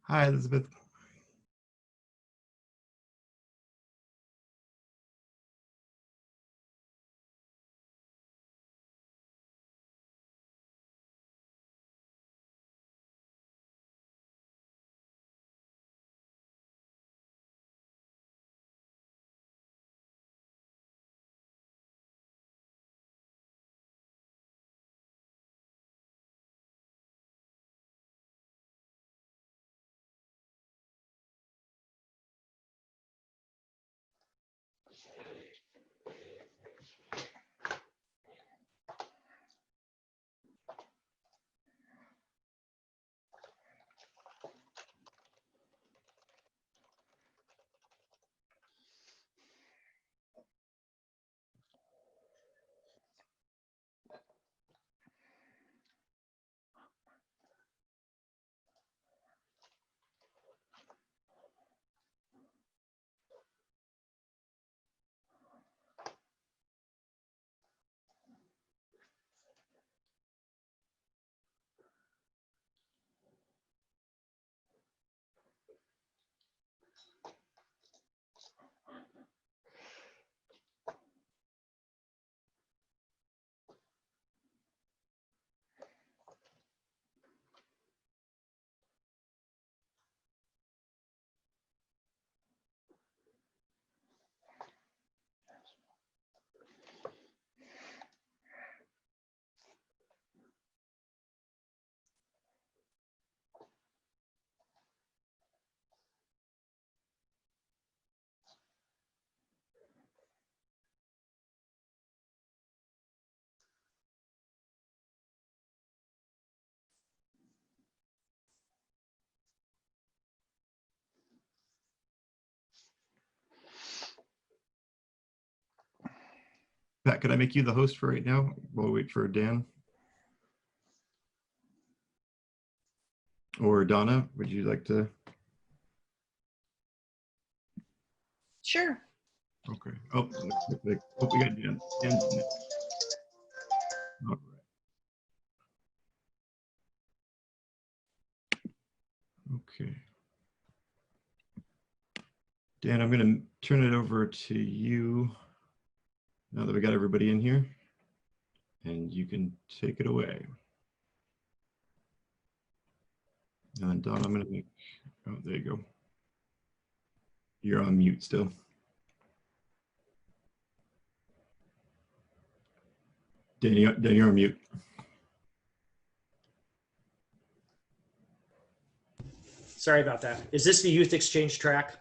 Hi, Elizabeth. Pat, could I make you the host for right now? We'll wait for Dan. Or Donna, would you like to? Sure. Okay. Oh, we got Dan. Dan's in it. All right. Okay. Dan, I'm going to turn it over to you now that we got everybody in here, and you can take it away. And Don, I'm going to make, oh, there you go. You're on mute still. Dan, you're on mute. Sorry about that. Is this the youth exchange track?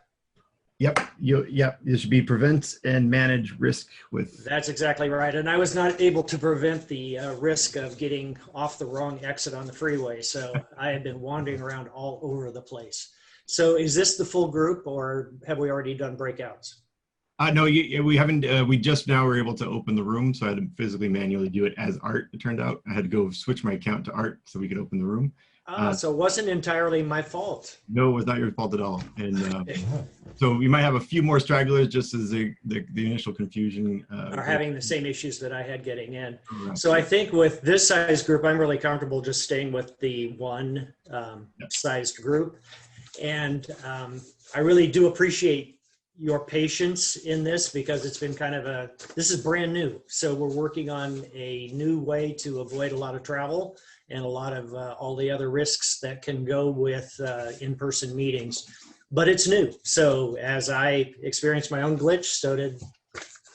Yep. Yep. This should be prevent and manage risk with. That's exactly right. And I was not able to prevent the risk of getting off the wrong exit on the freeway. So I have been wandering around all over the place. So is this the full group, or have we already done breakouts? No, we haven't. We just now were able to open the room, so I had to physically manually do it as Art. It turned out I had to go switch my account to Art so we could open the room. So it wasn't entirely my fault. No, it was not your fault at all. And so we might have a few more stragglers, just as the initial confusion. Are having the same issues that I had getting in. Correct. So I think with this size group, I'm really comfortable just staying with the one sized group. And I really do appreciate your patience in this, because it's been kind of this is brand new. So we're working on a new way to avoid a lot of travel and a lot of all the other risks that can go with in-person meetings, but it's new. So as I experienced my own glitch, so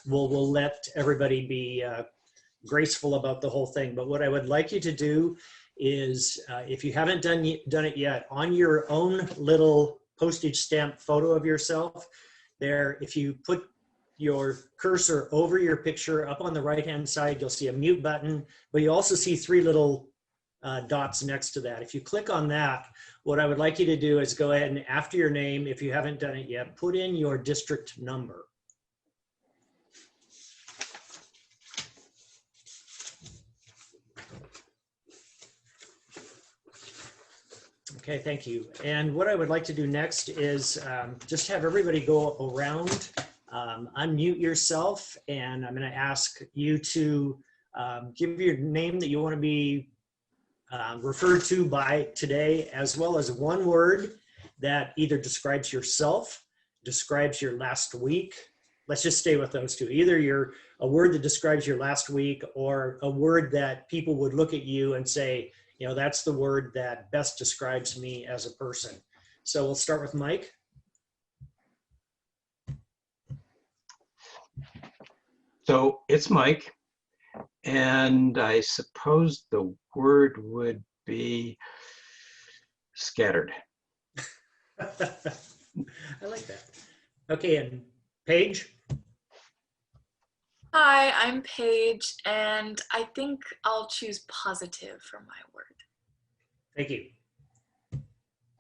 we'll let everybody be graceful about the whole thing. But what I would like you to do is, if you haven't done it yet, on your own little postage stamp photo of yourself there, if you put your cursor over your picture up on the right-hand side, you'll see a mute button, but you also see three little dots next to that. If you click on that, what I would like you to do is go ahead and, after your name, if you haven't done it yet, put in your district number. Okay, thank you. And what I would like to do next is just have everybody go around, unmute yourself, and I'm going to ask you to give your name that you want to be referred to by today, as well as one word, that either describes yourself, describes your last week. Let's just stay with those two. Either a word that describes your last week, or a word that people would look at you and say, you know, that's the word that best describes me as a person. So we'll start with Mike. So it's Mike, and I suppose the word would be scattered. I like that. Okay, and Paige? Hi, I'm Paige, and I think I'll choose positive for my word. Thank you.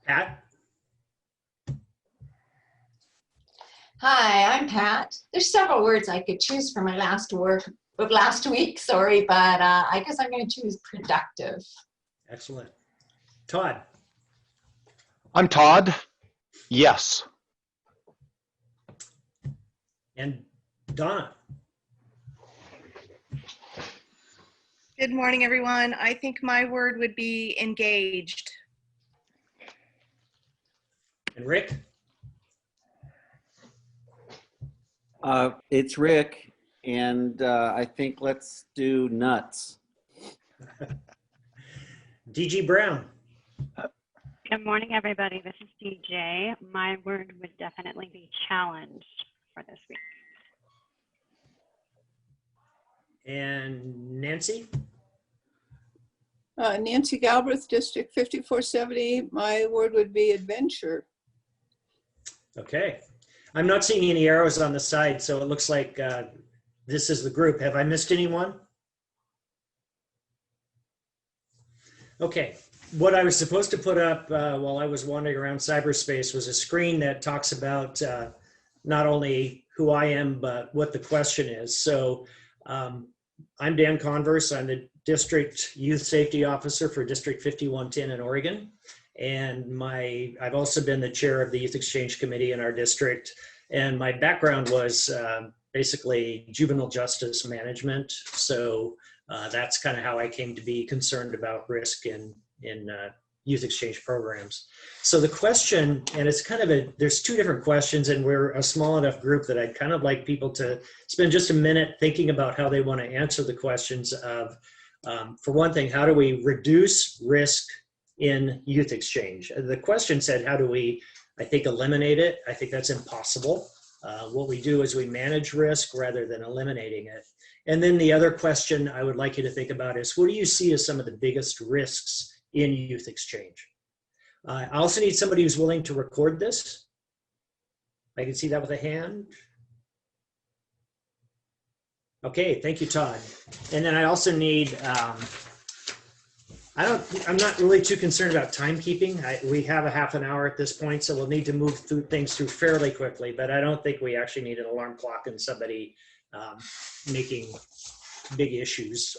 Pat? Hi, I'm Pat. There's several words I could choose for my last week, sorry, but I guess I'm going to choose productive. Excellent. Todd? I'm Todd. Yes. And Donna? Good morning, everyone. I think my word would be engaged. And Rick? It's Rick, and I think let's do nuts. DG Brown? Good morning, everybody. This is DJ. My word would definitely be challenged for this week. And Nancy? Nancy Galbraith, District 5470. My word would be adventure. Okay. I'm not seeing any arrows on the side, so it looks like this is the group. Have I missed anyone? Okay. What I was supposed to put up while I was wandering around cyberspace was a screen that talks about not only who I am, but what the question is. So I'm Dan Converse. I'm the District Youth Safety Officer for District 5110 in Oregon. And I've also been the chair of the Youth Exchange Committee in our district. And my background was basically juvenile justice management. So that's kind of how I came to be concerned about risk in youth exchange programs. So the question, and it's kind of there's two different questions, and we're a small enough group that I'd kind of like people to spend just a minute thinking about how they want to answer the questions of, for one thing, how do we reduce risk in youth exchange? The question said, how do we, I think, eliminate it? I think that's impossible. What we do is we manage risk rather than eliminating it. And then the other question I would like you to think about is, what do you see as some of the biggest risks in youth exchange? I also need somebody who's willing to record this. I can see that with a hand. Okay, thank you, Todd. And then I also need, I'm not really too concerned about timekeeping. We have a half an hour at this point, so we'll need to move through things fairly quickly, but I don't think we actually need an alarm clock and somebody making big issues,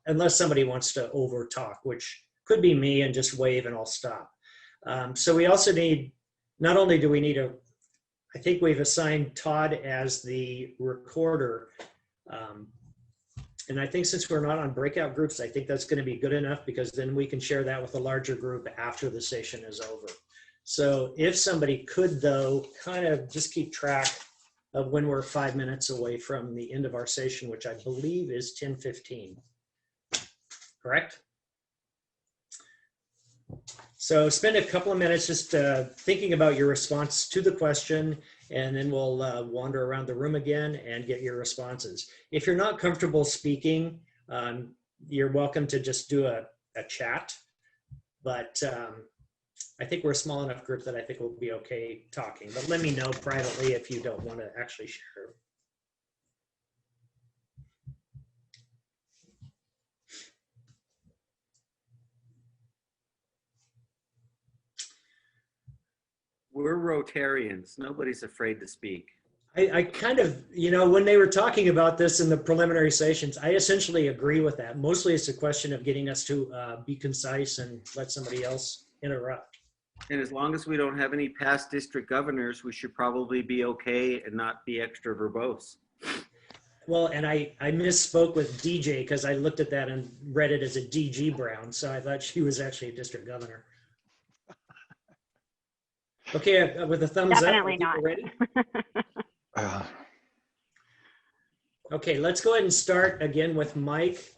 unless somebody wants to over talk, which could be me, and just wave and I'll stop. So we also need, not only do we need I think we've assigned Todd as the recorder. And I think since we're not on breakout groups, I think that's going to be good enough, because then we can share that with a larger group after the session is over. So if somebody could, though, kind of just keep track of when we're 5 minutes away from the end of our session, which I believe is 10:15. Correct? So spend a couple of minutes just thinking about your response to the question, and then we'll wander around the room again and get your responses. If you're not comfortable speaking, you're welcome to just do a chat, but I think we're a small enough group that I think we'll be okay talking, but let me know privately if you don't want to actually share. We're Rotarians. Nobody's afraid to speak. I kind of, when they were talking about this in the preliminary sessions, I essentially agree with that. Mostly it's a question of getting us to be concise and let somebody else interrupt. And as long as we don't have any past district governors, we should probably be okay and not be extra verbose. Well, and I misspoke with DJ because I looked at that and read it as a DG Brown. So I thought she was actually a district governor. Okay, with a thumbs Definitely up. not. People ready? Uh, Okay, let's go ahead and start again with Mike.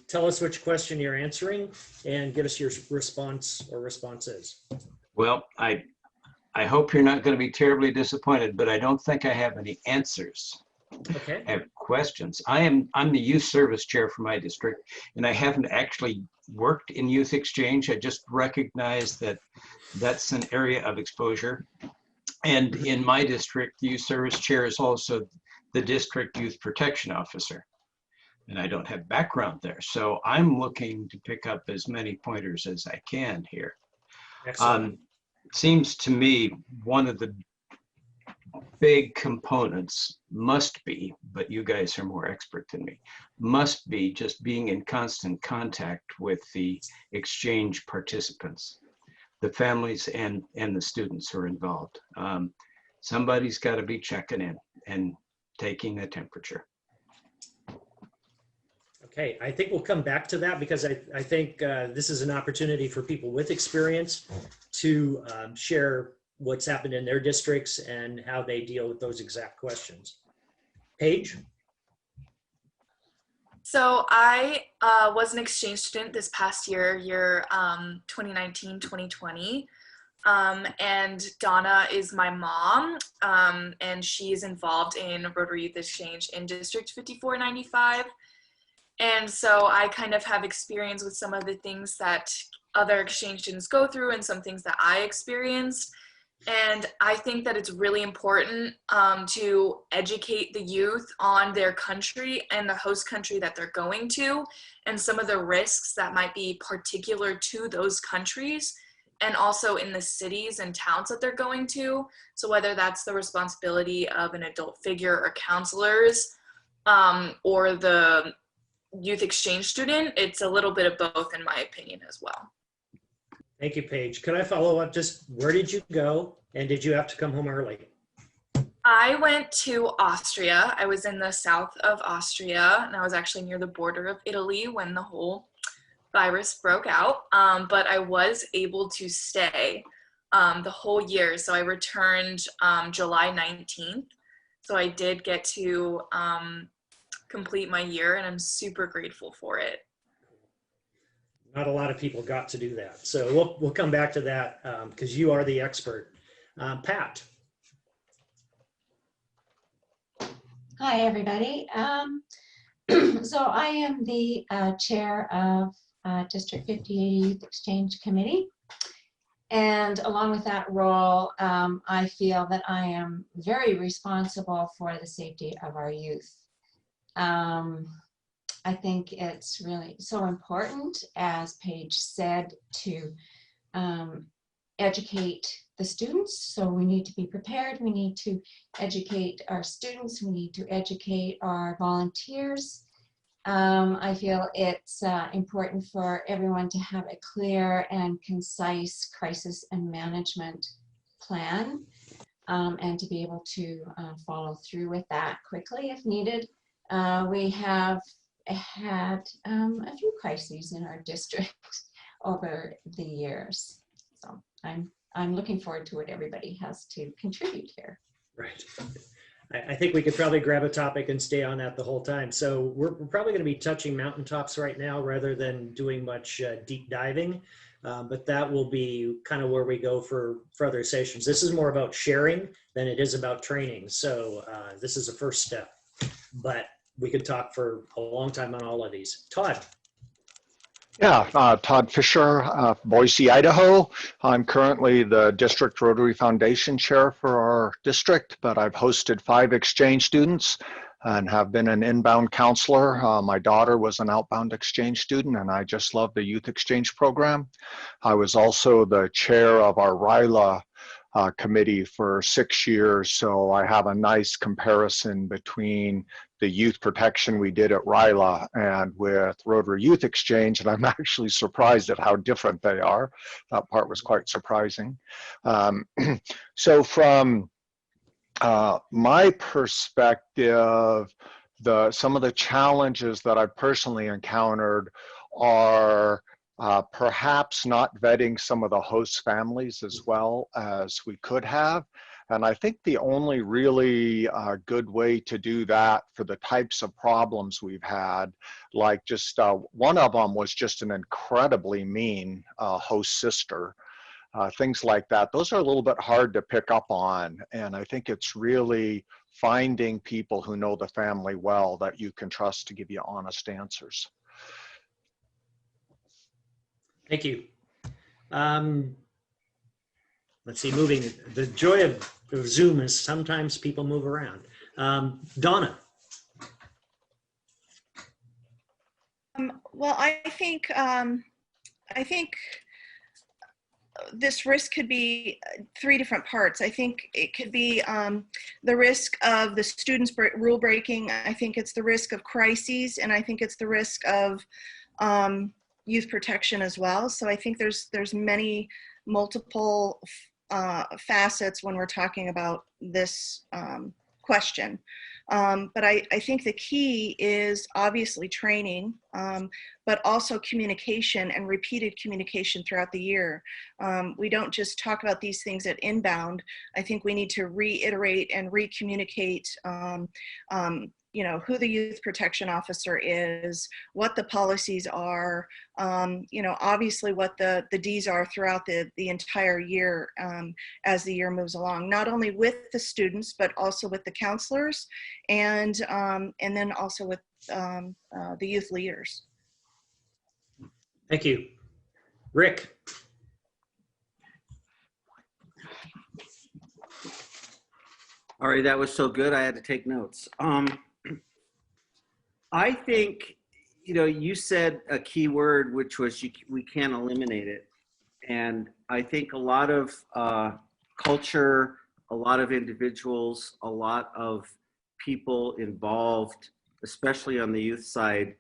Tell us which question you're answering and give us your response or responses. Well, I hope you're not going to be terribly disappointed, but I don't think I have any answers. Okay. I have questions. I'm the youth service chair for my district, and I haven't actually worked in youth exchange. I just recognize that that's an area of exposure. And in my district, the youth service chair is also the district youth protection officer. And I don't have background there. So I'm looking to pick up as many pointers as I can here. Excellent. Seems to me one of the big components must be, but you guys are more expert than me, must be just being in constant contact with the exchange participants, the families and the students who are involved. Somebody's got to be checking in and taking a temperature. Okay, I think we'll come back to that because I think this is an opportunity for people with experience to share what's happened in their districts and how they deal with those exact questions. Paige? So I was an exchange student this past year 2019-2020. And Donna is my mom, and she is involved in Rotary Youth Exchange in District 5495. And so I kind of have experience with some of the things that other exchange students go through and some things that I experienced. And I think that it's really important to educate the youth on their country and the host country that they're going to, and some of the risks that might be particular to those countries, and also in the cities and towns that they're going to. So whether that's the responsibility of an adult figure or counselors, or the youth exchange student, it's a little bit of both in my opinion as well. Thank you, Paige. Could I follow up? Just where did you go and did you have to come home early? I went to Austria. I was in the south of Austria, and I was actually near the border of Italy when the whole virus broke out. But I was able to stay the whole year. So I returned July 19th. So I did get to complete my year, and I'm super grateful for it. Not a lot of people got to do that. So we'll come back to that because you are the expert. Pat. Hi, everybody. So I am the chair of District 58 Youth Exchange Committee. And along with that role, I feel that I am very responsible for the safety of our youth. I think it's really so important, as Paige said, to educate the students. So we need to be prepared. We need to educate our students. We need to educate our volunteers. I feel it's important for everyone to have a clear and concise crisis and management plan, and to be able to follow through with that quickly if needed. We have had a few crises in our district over the years. So I'm looking forward to what everybody has to contribute here. Right. I think we could probably grab a topic and stay on that the whole time. So we're probably going to be touching mountaintops right now rather than doing much deep diving. But that will be kind of where we go for other sessions. This is more about sharing than it is about training. So this is a first step, but we could talk for a long time on all of these. Todd. Yeah, Todd Fisher, Boise, Idaho. I'm currently the District Rotary Foundation Chair for our district, but I've hosted 5 exchange students and have been an inbound counselor. My daughter was an outbound exchange student, and I just love the youth exchange program. I was also the chair of our RYE committee for 6 years, so I have a nice comparison between the youth protection we did at RYE and with Rotary Youth Exchange, and I'm actually surprised at how different they are. That part was quite surprising. So from my perspective, some of the challenges that I've personally encountered are perhaps not vetting some of the host families as well as we could have. And I think the only really good way to do that for the types of problems we've had, like just one of them was just an incredibly mean host sister. Things like that. Those are a little bit hard to pick up on. And I think it's really finding people who know the family well that you can trust to give you honest answers. Thank you. Let's see, moving. The joy of Zoom is sometimes people move around. Donna. Well, I think this risk could be three different parts. I think it could be the risk of the students rule breaking. I think it's the risk of crises, and I think it's the risk of youth protection as well. So I think there's many multiple facets when we're talking about this question. But I think the key is obviously training, but also communication and repeated communication throughout the year. We don't just talk about these things at inbound. I think we need to reiterate and re-communicate you know, who the youth protection officer is, what the policies are, you know, obviously what the Ds are throughout the entire year as the year moves along, not only with the students, but also with the counselors and then also with the youth leaders. Thank you. Rick. All right, that was so good. I had to take notes. I think, you know, you said a key word, which was we can't eliminate it. And I think a lot of culture, a lot of individuals, a lot of people involved, especially on the youth side,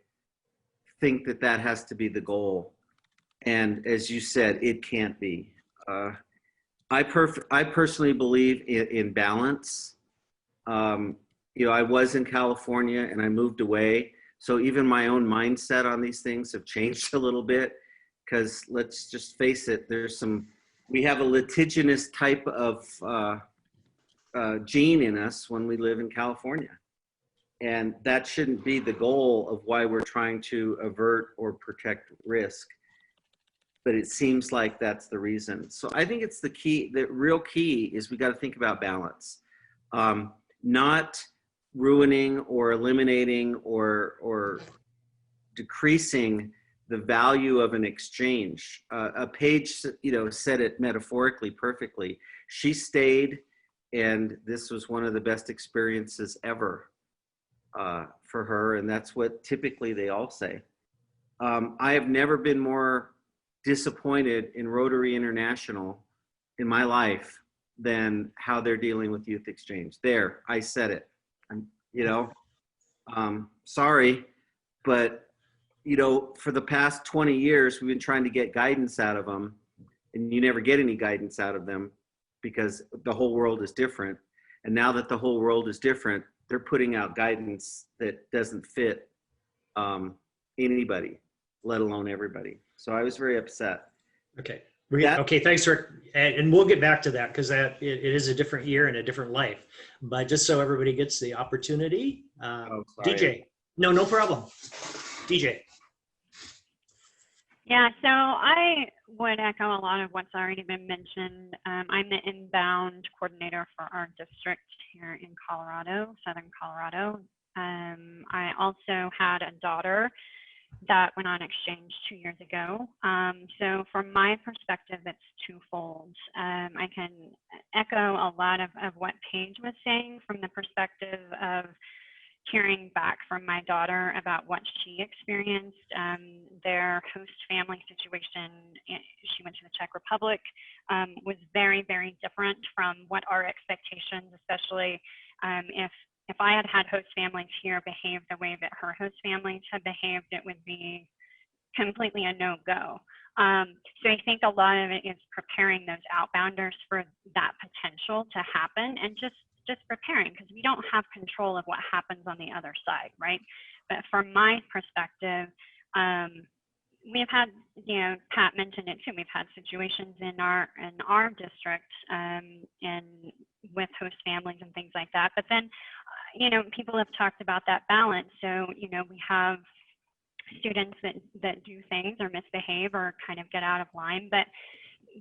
think that that has to be the goal. And as you said, it can't be. I personally believe in balance. You know, I was in California and I moved away. So even my own mindset on these things have changed a little bit, because let's just face it, we have a litigious type of gene in us when we live in California. And that shouldn't be the goal of why we're trying to avert or protect risk. But it seems like that's the reason. So I think it's the key, the real key is we got to think about balance. Not ruining or eliminating or decreasing the value of an exchange. Paige, you know, said it metaphorically perfectly. She stayed, and this was one of the best experiences ever for her, and that's what typically they all say. I have never been more disappointed in Rotary International in my life than how they're dealing with youth exchange. There, I said it. You know, sorry, but you know, for the past 20 years, we've been trying to get guidance out of them, and you never get any guidance out of them because the whole world is different. And now that the whole world is different, they're putting out guidance that doesn't fit anybody, let alone everybody. So I was very upset. Okay. Okay, thanks, Rick. And we'll get back to that because it is a different year and a different life. But just so everybody gets the opportunity, DJ. No problem. DJ. Yeah, so I would echo a lot of what's already been mentioned. I'm the inbound coordinator for our district here in Colorado, Southern Colorado. I also had a daughter that went on exchange 2 years ago. So from my perspective, it's twofold. I can echo a lot of what Paige was saying from the perspective of hearing back from my daughter about what she experienced. Their host family situation, she went to the Czech Republic, was very, very different from what our expectations, especially if I had had host families here behave the way that her host families had behaved, it would be completely a no-go. So I think a lot of it is preparing those outbounders for that potential to happen, and just preparing, because we don't have control of what happens on the other side, right? But from my perspective, we've had, you know, Pat mentioned it too. We've had situations in our district, and with host families and things like that. But then, you know, people have talked about that balance. So, you know, we have students that do things or misbehave or kind of get out of line, but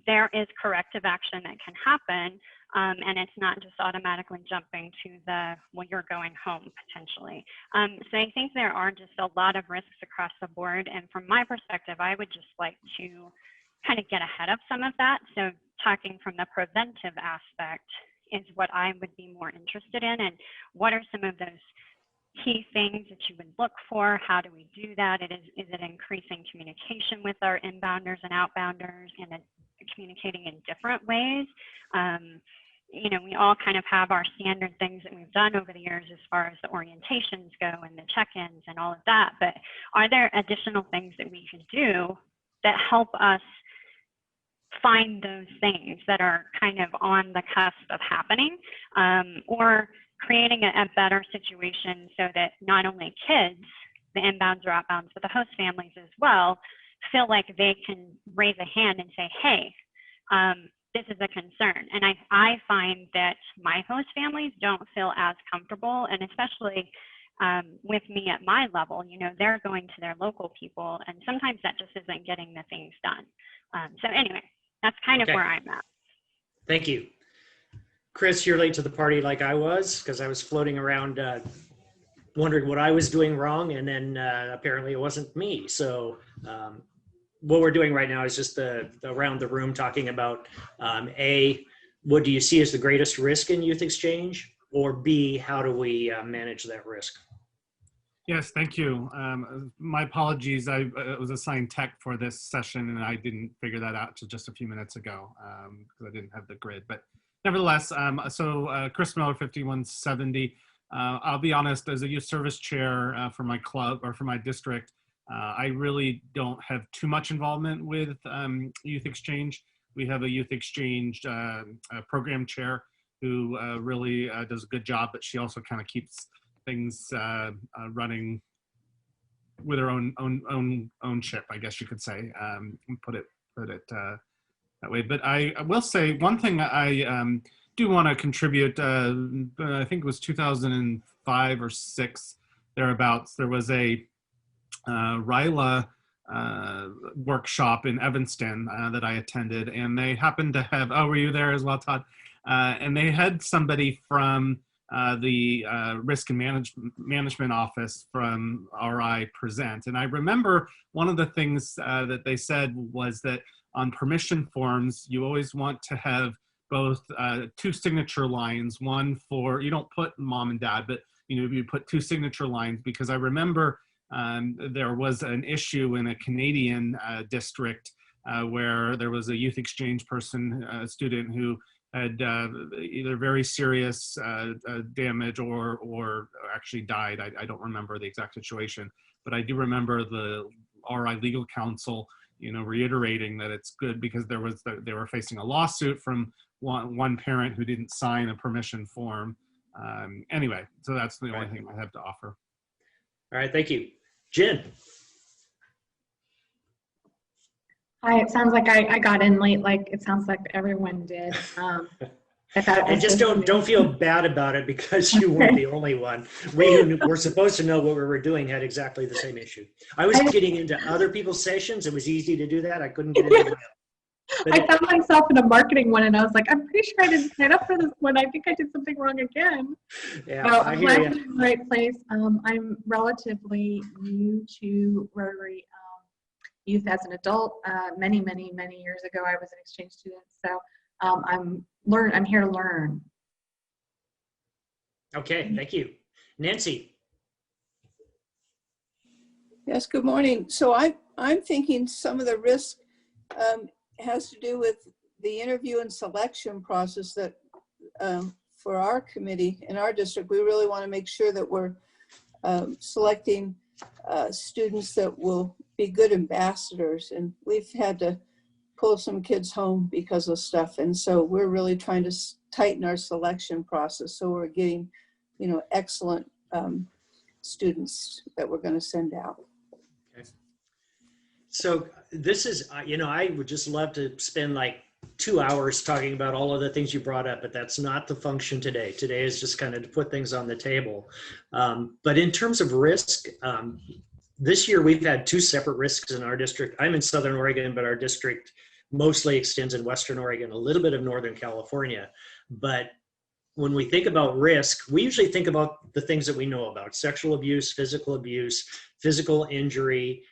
there is corrective action that can happen, and it's not just automatically jumping to the, well, you're going home potentially. So I think there are just a lot of risks across the board, and from my perspective, I would just like to kind of get ahead of some of that. So talking from the preventive aspect is what I would be more interested in, and what are some of those key things that you would look for? How do we do that? Is it increasing communication with our inbounders and outbounders, and then communicating in different ways? You know, we all kind of have our standard things that we've done over the years as far as the orientations go and the check-ins and all of that, but are there additional things that we can do that help us find those things that are kind of on the cusp of happening, or creating a better situation so that not only kids, the inbounds or outbounds, but the host families as well, feel like they can raise a hand and say, hey, this is a concern. And I find that my host families don't feel as comfortable, and especially with me at my level, you know, they're going to their local people, and sometimes that just isn't getting the things done. So anyway, that's kind of where I'm at. Thank you. Chris, you're late to the party like I was, because I was floating around wondering what I was doing wrong, and then apparently it wasn't me. So what we're doing right now is just around the room talking about A, what do you see as the greatest risk in youth exchange, or B, how do we manage that risk? Yes, thank you. My apologies. I was assigned tech for this session, and I didn't figure that out till just a few minutes ago because I didn't have the grid. But nevertheless, Chris Miller, 5170. I'll be honest, as a youth service chair for my club or for my district, I really don't have too much involvement with youth exchange. We have a youth exchange program chair who really does a good job, but she also kind of keeps things running with her own ship, I guess you could say, put it that way. But I will say one thing I do want to contribute. I think it was 2005 or 6 thereabouts. There was a RYE workshop in Evanston that I attended, and they happened to have. Oh, were you there as well, Todd? And they had somebody from the risk and management office from RYE present. And I remember one of the things that they said was that on permission forms, you always want to have both 2 signature lines, one for, you don't put mom and dad, but you put 2 signature lines, because I remember there was an issue in a Canadian district where there was a youth exchange person, a student who had either very serious damage or actually died. I don't remember the exact situation, but I do remember the RI legal counsel, reiterating that it's good because they were facing a lawsuit from one parent who didn't sign a permission form. Anyway, so that's the only thing I have to offer. All right, thank you. Jen. Hi, it sounds like I got in late, like it sounds like everyone did. And just don't feel bad about it, because you weren't the only one. We who were supposed to know what we were doing had exactly the same issue. I was getting into other people's sessions. It was easy to do that. I couldn't get into my own. I found myself in a marketing one, and I was like, I'm pretty sure I didn't sign up for this one. I think I did something wrong again. Yeah, so I I'm hear glad you. I'm in the right place. I'm relatively new to Rotary youth as an adult. Many years ago, I was an exchange student. So I'm here to learn. Okay, thank you. Nancy. Yes, good morning. So I'm thinking some of the risk has to do with the interview and selection process that for our committee in our district, we really want to make sure that we're selecting students that will be good ambassadors. And we've had to pull some kids home because of stuff. And so we're really trying to tighten our selection process. So we're getting, excellent students that we're going to send out. Okay. So this is, I would just love to spend like 2 hours talking about all of the things you brought up, but that's not the function today. Today is just kind of to put things on the table. But in terms of risk, this year we've had 2 separate risks in our district. I'm in Southern Oregon, but our district mostly extends in Western Oregon, a little bit of Northern California. But when we think about risk, we usually think about the things that we know about: sexual abuse, physical injury,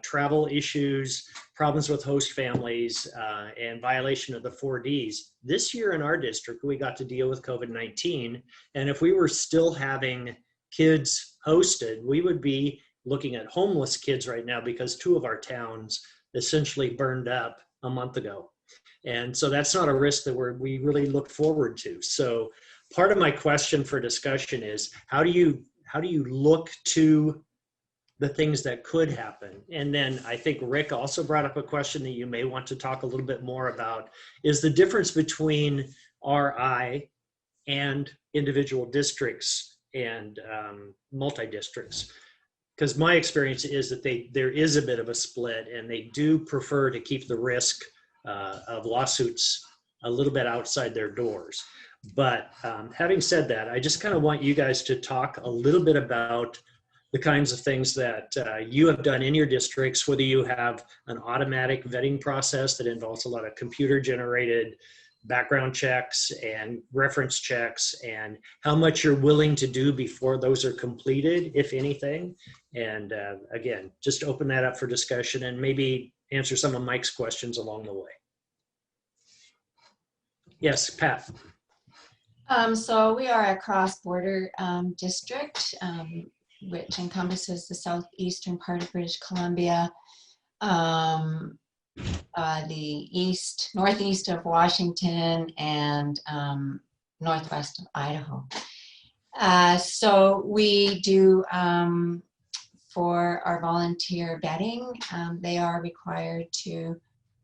travel issues, problems with host families, and violation of the 4Ds. This year in our district, we got to deal with COVID-19. And if we were still having kids hosted, we would be looking at homeless kids right now, because 2 of our towns essentially burned up a month ago. And so that's not a risk that we really look forward to. So part of my question for discussion is, how do you look to the things that could happen? And then I think Rick also brought up a question that you may want to talk a little bit more about, is the difference between RI and individual districts and multi-districts. Because my experience is that there is a bit of a split, and they do prefer to keep the risk of lawsuits a little bit outside their doors. But having said that, I just kind of want you guys to talk a little bit about the kinds of things that you have done in your districts, whether you have an automatic vetting process that involves a lot of computer generated background checks and reference checks, and how much you're willing to do before those are completed, if anything. And again, just open that up for discussion and maybe answer some of Mike's questions along the way. Yes, Pat. So we are a cross-border district, which encompasses the southeastern part of British Columbia, the northeast of Washington, and northwest of Idaho. So we do, for our volunteer vetting, they are required to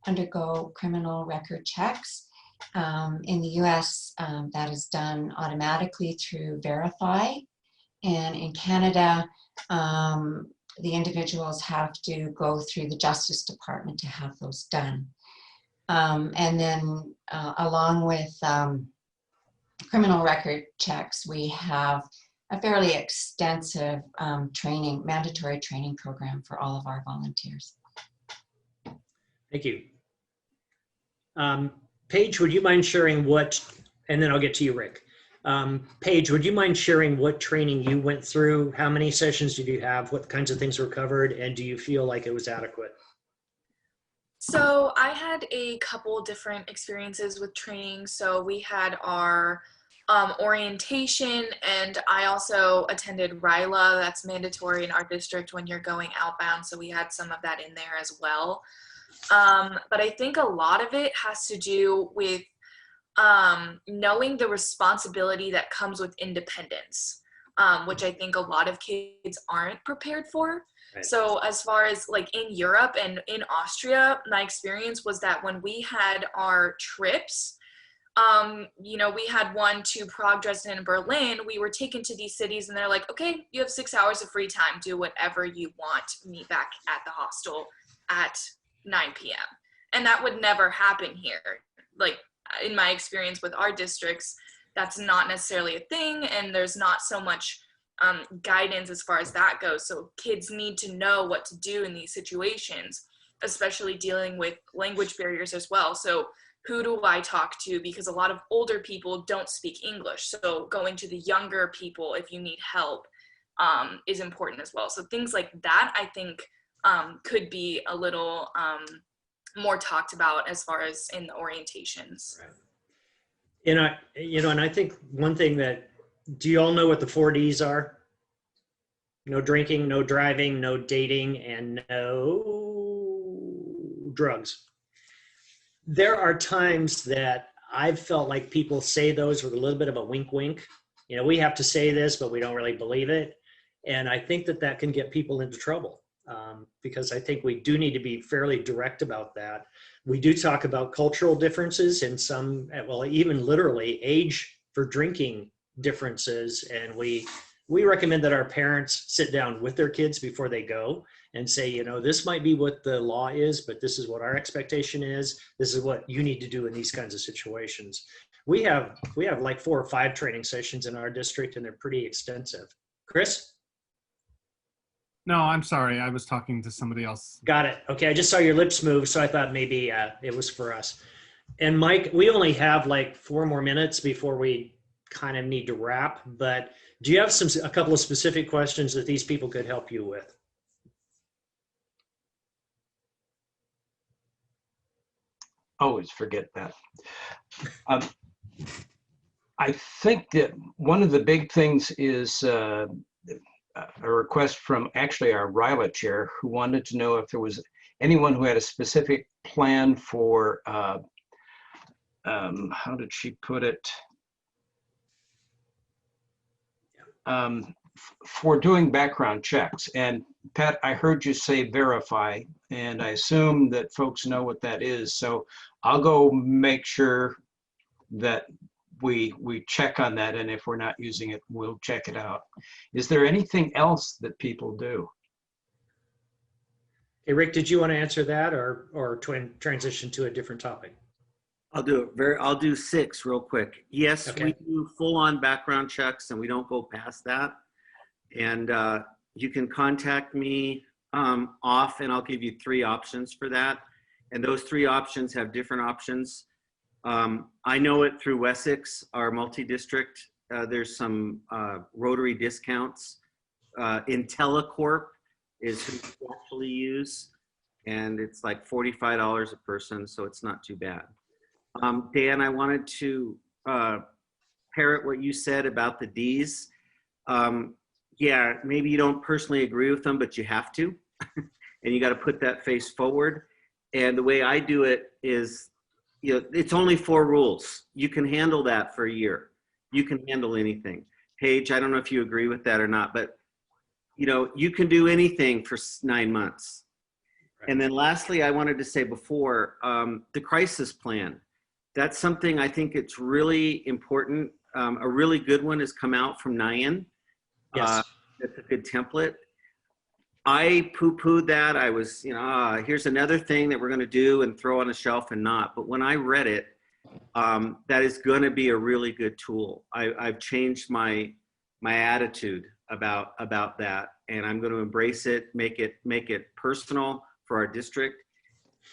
undergo criminal record checks. In the US, that is done automatically through Verify. And in Canada, the individuals have to go through the Justice Department to have those done. And then along with criminal record checks, we have a fairly extensive mandatory training program for all of our volunteers. Thank you. Paige, would you mind sharing and then I'll get to you, Rick. Paige, would you mind sharing what training you went through? How many sessions did you have? What kinds of things were covered? And do you feel like it was adequate? So I had a couple different experiences with training. So we had our orientation, and I also attended RYE, that's mandatory in our district when you're going outbound. So we had some of that in there as well. But I think a lot of it has to do with knowing the responsibility that comes with independence, which I think a lot of kids aren't prepared for. Right. So as far as like in Europe and in Austria, my experience was that when we had our trips, we had one to Prague, Dresden, and Berlin. We were taken to these cities and they're like, okay, you have 6 hours of free time. Do whatever you want. Meet back at the hostel at 9 p.m. And that would never happen here. Like in my experience with our districts, that's not necessarily a thing. And there's not so much guidance as far as that goes. So kids need to know what to do in these situations, especially dealing with language barriers as well. So who do I talk to? Because a lot of older people don't speak English. So going to the younger people if you need help is important as well. So things like that, I think, could be a little more talked about as far as in the orientations. Right. And I think one thing do you all know what the 4Ds are? No drinking, no driving, no dating, and no drugs. There are times that I've felt like people say those with a little bit of a wink, wink. We have to say this, but we don't really believe it. And I think that can get people into trouble. Because I think we do need to be fairly direct about that. We do talk about cultural differences and even literally age for drinking differences. And we recommend that our parents sit down with their kids before they go and say, you know, this might be what the law is, but this is what our expectation is. This is what you need to do in these kinds of situations. We have like 4 or 5 training sessions in our district, and they're pretty extensive. Chris? No, I'm sorry. I was talking to somebody else. Got it. Okay, I just saw your lips move, so I thought maybe it was for us. And Mike, we only have like 4 more minutes before we kind of need to wrap, but do you have a couple of specific questions that these people could help you with? Always forget that. I think that one of the big things is a request from actually our RYE chair, who wanted to know if there was anyone who had a specific plan for, how did she put it? For doing background checks. And Pat, I heard you say verify, and I assume that folks know what that is. So I'll go make sure that we check on that, and if we're not using it, we'll check it out. Is there anything else that people do? Hey, Rick, did you want to answer that, or transition to a different topic? I'll do it. I'll do 6 real quick. Yes, Okay. we do full-on background checks, and we don't go past that. And you can contact me off, and I'll give you 3 options for that. And those 3 options have different options. I know it through Wessex, our multi-district. There's some Rotary discounts. IntelliCorp is who we actually use, and it's like $45 a person, so it's not too bad. Dan, I wanted to parrot what you said about the Ds. Yeah, maybe you don't personally agree with them, but you have to. And you got to put that face forward. And the way I do it is, you know, it's only 4 rules. You can handle that for a year. You can handle anything. Paige, I don't know if you agree with that or not, but you know, you can do anything for 9 months. Right. And then lastly, I wanted to say before, the crisis plan. That's something I think it's really important. A really good one has come out from Nyan. Yes. That's a good template. I poo-pooed that. I was, you know, here's another thing that we're going to do and throw on a shelf and not. But when I read it, that is going to be a really good tool. I've changed my attitude about that, and I'm going to embrace it, make it personal for our district.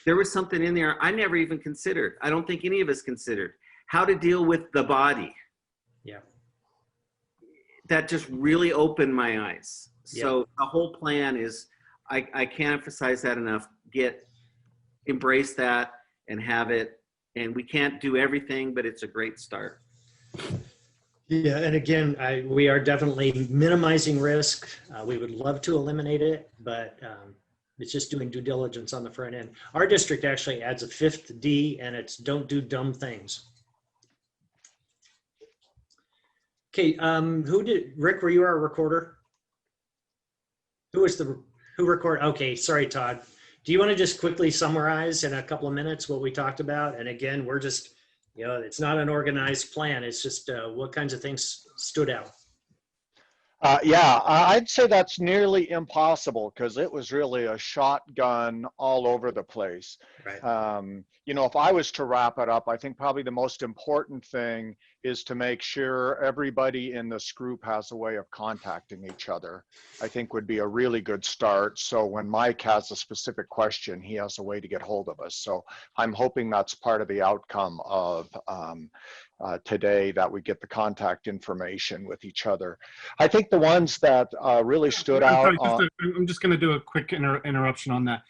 There was something in there I never even considered. I don't think any of us considered how to deal with the body. Yeah. That just really opened my eyes. Yeah. So the whole plan is, I can't emphasize that enough. Embrace that and have it. And we can't do everything, but it's a great start. Yeah, and again, we are definitely minimizing risk. We would love to eliminate it, but it's just doing due diligence on the front end. Our district actually adds a 5th D, and it's don't do dumb things. Okay, Rick, were you our recorder? Who recorded? Okay, sorry, Todd. Do you want to just quickly summarize in a couple of minutes what we talked about? And again, we're just, you know, it's not an organized plan. It's just what kinds of things stood out. Yeah, I'd say that's nearly impossible because it was really a shotgun all over the place. Right. You know, if I was to wrap it up, I think probably the most important thing is to make sure everybody in this group has a way of contacting each other. I think would be a really good start. So when Mike has a specific question, he has a way to get hold of us. So I'm hoping that's part of the outcome of today, that we get the contact information with each other. I think the ones that really stood out. I'm just going to do a quick interruption on that.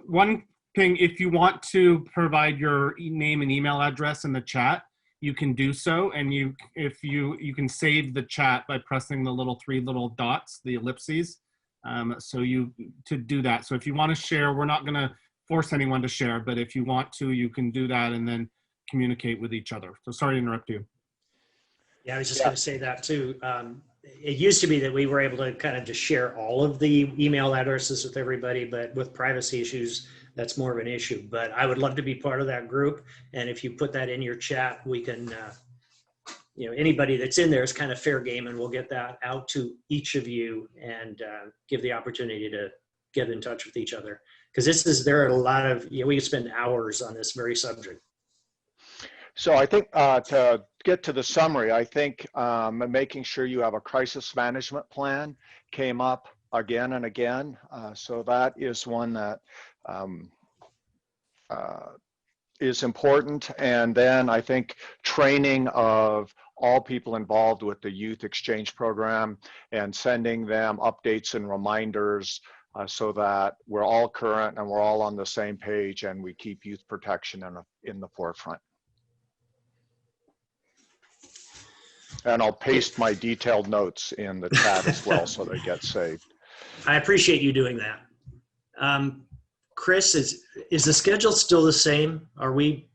One thing, if you want to provide your name and email address in the chat, you can do so, and you can save the chat by pressing the 3 little dots, the ellipses. To do that. So if you want to share, we're not going to force anyone to share, but if you want to, you can do that and then communicate with each other. So sorry to interrupt you. Yeah, I was just going to say that too. It used to be that we were able to kind of just share all of the email addresses with everybody, but with privacy issues, that's more of an issue. But I would love to be part of that group. And if you put that in your chat, we can, you know, anybody that's in there is kind of fair game, and we'll get that out to each of you and give the opportunity to get in touch with each other. Because there are a lot of, we could spend hours on this very subject. So I think to get to the summary, I think making sure you have a crisis management plan came up again and again. So that is one that is important. And then I think training of all people involved with the youth exchange program and sending them updates and reminders so that we're all current and we're all on the same page and we keep youth protection in the forefront. And I'll paste my detailed notes in the chat as well so they get saved. I appreciate you doing that. Chris, is the schedule still the same? Are we?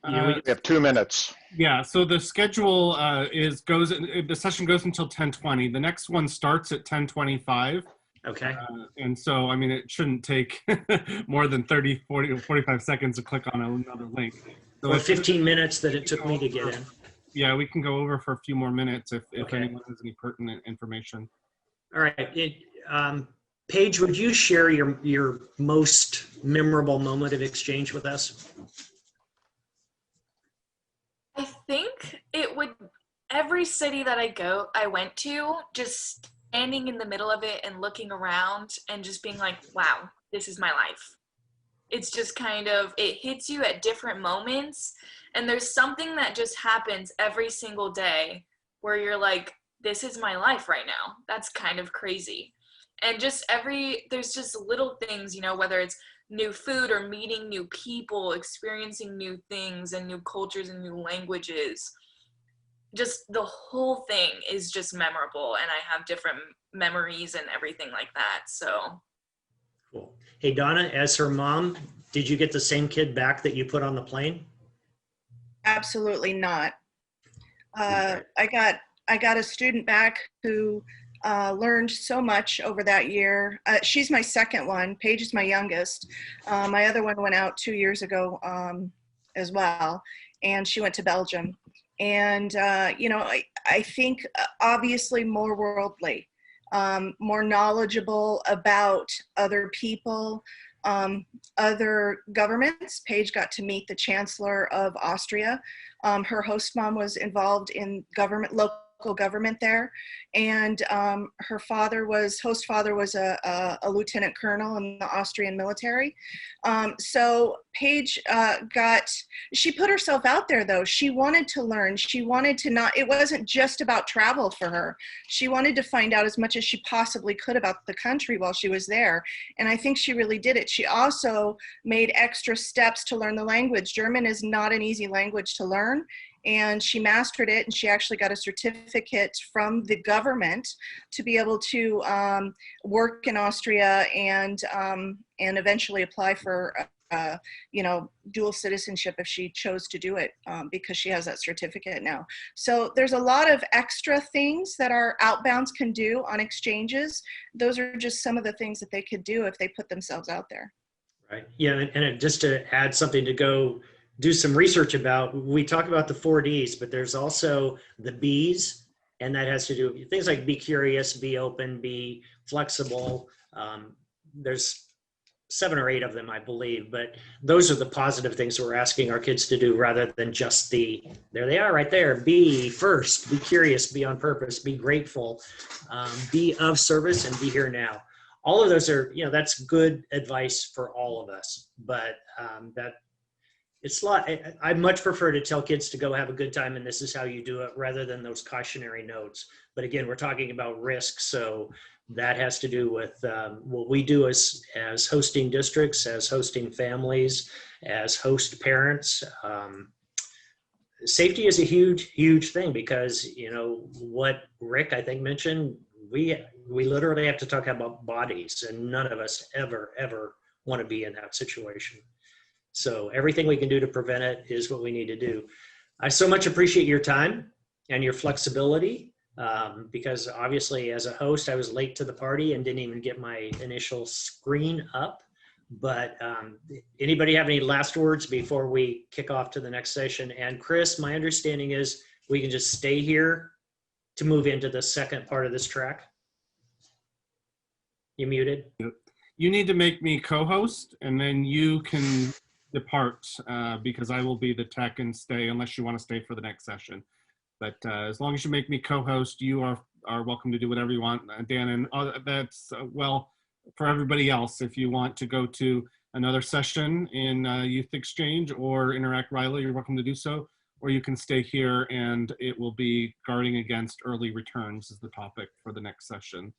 We have 2 minutes. Yeah, so the schedule the session goes until 10:20. The next one starts at 10:25. Okay. And so, I mean, it shouldn't take more than 30, 40, or 45 seconds to click on another link. So or 15 minutes that it took me to get in. Yeah, we can go over for a few more minutes if Okay. anyone has any pertinent information. All right. Paige, would you share your most memorable moment of exchange with us? I think it would, every city that I went to, just standing in the middle of it and looking around and just being like, wow, this is my life. It's just kind of, it hits you at different moments. And there's something that just happens every single day where you're like, this is my life right now. That's kind of crazy. And just there's just little things, whether it's new food or meeting new people, experiencing new things and new cultures and new languages. Just the whole thing is just memorable, and I have different memories and everything like that. So cool. Hey, Donna, as her mom, did you get the same kid back that you put on the plane? Absolutely not. Okay. I got a student back who learned so much over that year. She's my second one. Paige is my youngest. My other one went out 2 years ago as well, and she went to Belgium. And, I think obviously more worldly, more knowledgeable about other people, other governments. Paige got to meet the Chancellor of Austria. Her host mom was involved in local government there, and her host father was a lieutenant colonel in the Austrian military. So Paige she put herself out there though. She wanted to learn. She wanted to it wasn't just about travel for her. She wanted to find out as much as she possibly could about the country while she was there. And I think she really did it. She also made extra steps to learn the language. German is not an easy language to learn. And she mastered it, and she actually got a certificate from the government to be able to work in Austria and eventually apply for dual citizenship if she chose to do it, because she has that certificate now. So there's a lot of extra things that our outbounds can do on exchanges. Those are just some of the things that they could do if they put themselves out there. Right. Yeah, and just to add something to go do some research about, we talk about the 4 Ds, but there's also the Bs, and that has to do with things like be curious, be open, be flexible. There's 7 or 8 of them, I believe, but those are the positive things we're asking our kids to do rather than just there they are right there. Be first, be curious, be on purpose, be grateful, be of service, and be here now. All of those are, that's good advice for all of us, but it's a lot. I much prefer to tell kids to go have a good time and this is how you do it rather than those cautionary notes. But again, we're talking about risk. So that has to do with what we do as hosting districts, as hosting families, as host parents. Safety is a huge, huge thing because, what Rick, I think, mentioned, we literally have to talk about bodies, and none of us ever want to be in that situation. So everything we can do to prevent it is what we need to do. I so much appreciate your time and your flexibility because obviously as a host, I was late to the party and didn't even get my initial screen up. But anybody have any last words before we kick off to the next session? And Chris, my understanding is we can just stay here to move into the second part of this track. You muted? you need to make me co-host, and then you can depart because I will be the tech and stay unless you want to stay for the next session. But as long as you make me co-host, you are welcome to do whatever you want, Dan. And that's well for everybody else. If you want to go to another session in Youth Exchange or Interact RYE, you're welcome to do so. Or you can stay here, and it will be guarding against early returns is the topic for the next session.